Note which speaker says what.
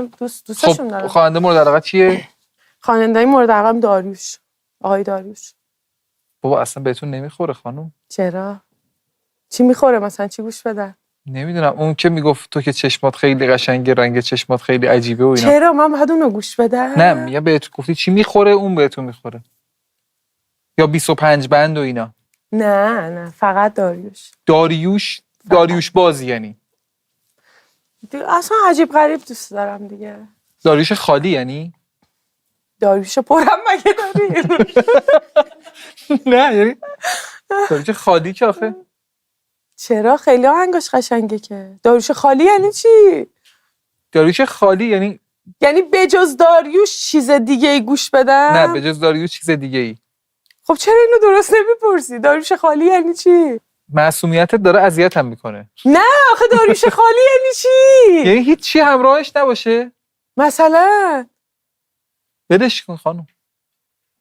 Speaker 1: دوستشون دارم.
Speaker 2: خواننده مورد علاقه کیه؟
Speaker 1: خواننده مورد علاقه‌م داریوش. آقای داریوش.
Speaker 2: بابا اصلا بهتون نمیخوره خانم.
Speaker 1: چرا؟ چی میخوره مثلا؟ چی گوش بدن؟
Speaker 2: نمیدونم. اون که میگفت تو که چشمات خیلی قشنگه، رنگ چشمات خیلی عجیبه و اینا.
Speaker 1: چرا من باید اونو گوش بدم؟
Speaker 2: نه میگم بهتون گفتی چی میخوره اون بهتون میخوره. یا 25 بند و اینا.
Speaker 1: نه فقط داریوش.
Speaker 2: داریوش بازی یعنی.
Speaker 1: اصلا عجیب غریب دوست دارم دیگه.
Speaker 2: داریوش خالی یعنی؟
Speaker 1: داریوش پرم مگه داری؟
Speaker 2: نه یعنی داریوش خالی که آخه.
Speaker 1: چرا؟ خیلی آهنگاش قشنگه که. داریوش خالی یعنی چی؟
Speaker 2: داریوش خالی یعنی
Speaker 1: بجز داریوش چیز دیگه ای گوش بدم؟
Speaker 2: نه بجز داریوش چیز دیگه ای.
Speaker 1: خب چرا اینو درست نمیپرسی؟ داریوش خالی یعنی چی؟
Speaker 2: معصومیتت داره اذیتم میکنه.
Speaker 1: نه آخه داریوش خالی یعنی چی؟
Speaker 2: یعنی هیچ چی همراهش نباشه؟
Speaker 1: مثلا
Speaker 2: بدش کن خانم.